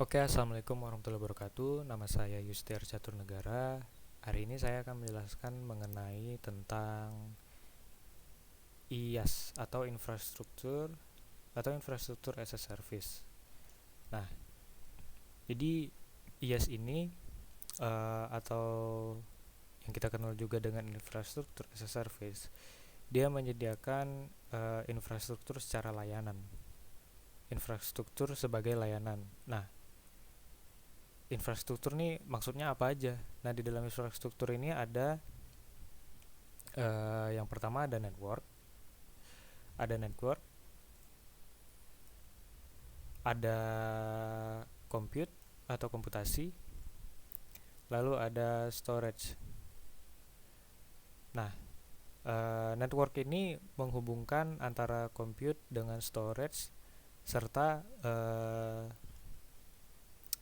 Oke, assalamualaikum warahmatullahi wabarakatuh. Nama saya Yustiar Catur Negara. Hari ini saya akan menjelaskan mengenai tentang IaaS atau infrastruktur as a service. Nah, jadi IaaS ini atau yang kita kenal juga dengan infrastruktur as a service, dia menyediakan infrastruktur secara layanan. Infrastruktur sebagai layanan. Nah, infrastruktur nih maksudnya apa aja? Nah, di dalam infrastruktur ini ada yang pertama ada network, ada compute atau komputasi, lalu ada storage. Nah, network ini menghubungkan antara compute dengan storage serta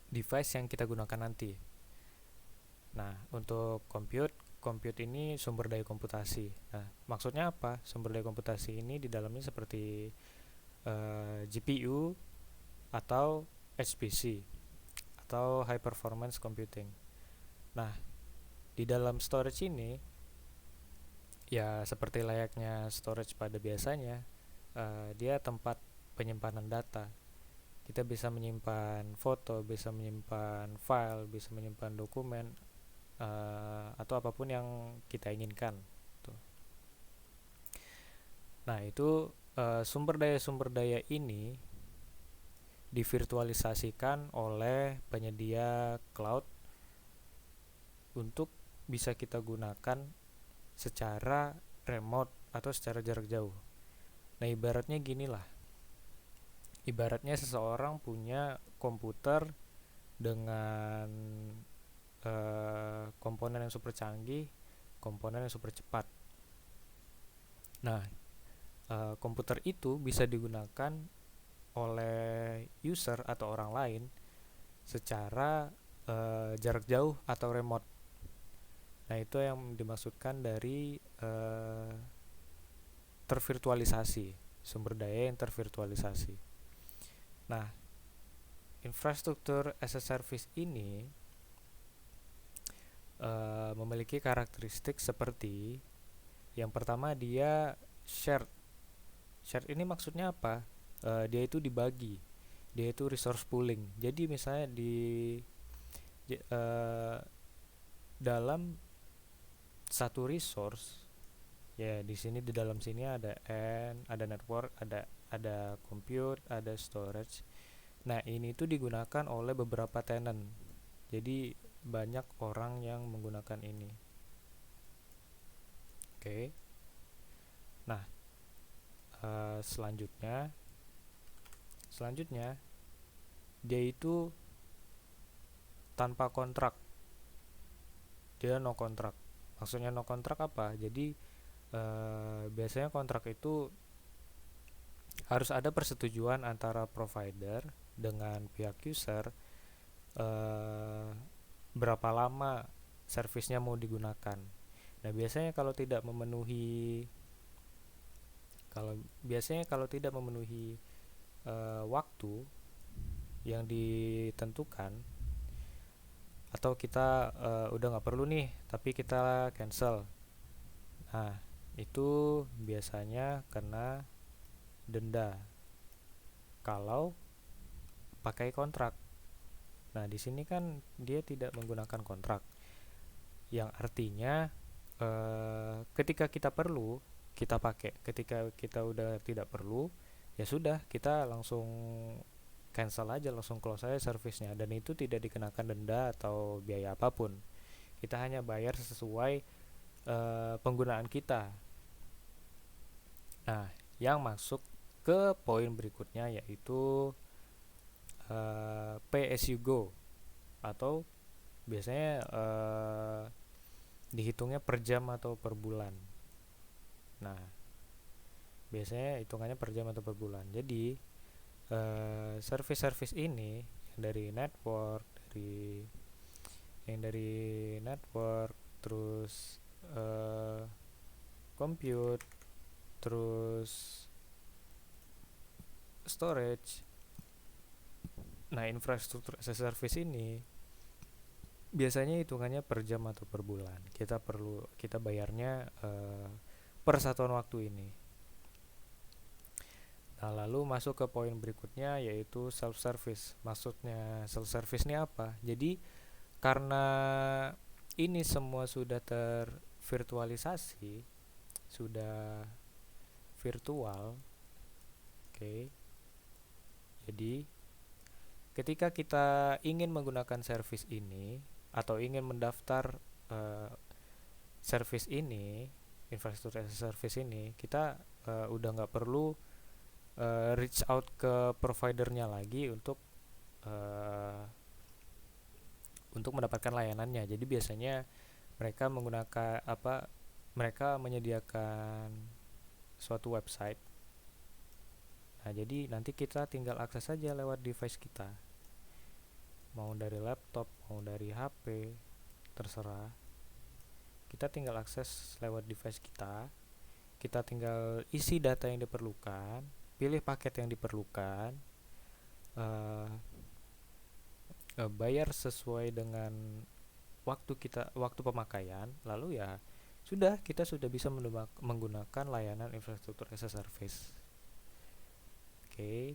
device yang kita gunakan nanti. Nah, untuk compute ini sumber daya komputasi. Nah, maksudnya apa? Sumber daya komputasi ini di dalamnya seperti GPU atau HPC atau high performance computing. Nah, di dalam storage ini ya seperti layaknya storage pada biasanya, dia tempat penyimpanan data. Kita bisa menyimpan foto, bisa menyimpan file, bisa menyimpan dokumen, atau apapun yang kita inginkan. Nah, itu sumber daya ini divirtualisasikan oleh penyedia cloud untuk bisa kita gunakan secara remote atau secara jarak jauh. Nah, ibaratnya gini lah. Ibaratnya seseorang punya komputer dengan komponen yang super canggih, komponen yang super cepat. Nah, komputer itu bisa digunakan oleh user atau orang lain secara jarak jauh atau remote. Nah, itu yang dimaksudkan dari tervirtualisasi, sumber daya yang tervirtualisasi. Nah, infrastruktur as a service ini memiliki karakteristik seperti yang pertama, dia shared. Shared ini maksudnya apa? Dia itu dibagi, dia itu resource pooling. Jadi misalnya uh, dalam satu resource, ya di sini di dalam sini ada ada network, ada compute, ada storage. Nah, ini tuh digunakan oleh beberapa tenant. Jadi banyak orang yang menggunakan ini. Oke. Nah, selanjutnya dia itu tanpa kontrak. Dia no kontrak. Maksudnya no kontrak apa? Jadi biasanya kontrak itu harus ada persetujuan antara provider dengan pihak user, eh, berapa lama servisnya mau digunakan. Nah, kalau tidak memenuhi waktu yang ditentukan, atau kita udah nggak perlu nih tapi kita cancel. Nah, itu biasanya kena denda kalau pakai kontrak. Nah, di sini kan dia tidak menggunakan kontrak, yang artinya ketika kita perlu kita pakai, ketika kita udah tidak perlu ya sudah, kita langsung cancel aja, langsung close aja servisnya, dan itu tidak dikenakan denda atau biaya apapun. Kita hanya bayar sesuai penggunaan kita. Nah, yang masuk ke poin berikutnya yaitu pay as you go, atau biasanya dihitungnya per jam atau per bulan. Nah, biasanya hitungannya per jam atau per bulan. Jadi service-service ini dari network, dari network, terus compute, terus storage, Nah, infrastruktur as a service ini biasanya hitungannya per jam atau per bulan. Kita bayarnya per satuan waktu ini. Nah, lalu masuk ke poin berikutnya yaitu self service. Maksudnya self service ini apa? Jadi karena ini semua sudah tervirtualisasi, sudah virtual, oke. Okay. Jadi ketika kita ingin menggunakan service ini atau ingin mendaftar uh, service ini, infrastruktur as a service ini, kita udah nggak perlu reach out ke providernya lagi uh, untuk mendapatkan layanannya. Jadi biasanya mereka menggunakan apa? Mereka menyediakan suatu website. Nah, jadi nanti kita tinggal akses saja lewat device kita. Mau dari laptop, mau dari HP, terserah. Kita tinggal akses lewat device kita. Kita tinggal isi data yang diperlukan, pilih paket yang diperlukan, uh, bayar sesuai dengan waktu pemakaian, lalu ya sudah, kita sudah bisa menggunakan layanan infrastruktur as a service. Oke,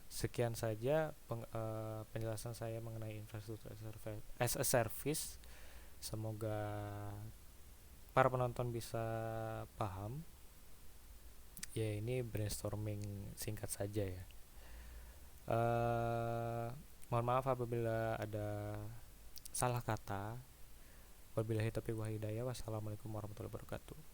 sekian saja penjelasan saya mengenai infrastruktur as a service. Semoga para penonton bisa paham. Ya, ini brainstorming singkat saja ya. Mohon maaf apabila ada salah kata. Wabillahi taufiq wal hidayah. Wassalamualaikum warahmatullahi wabarakatuh.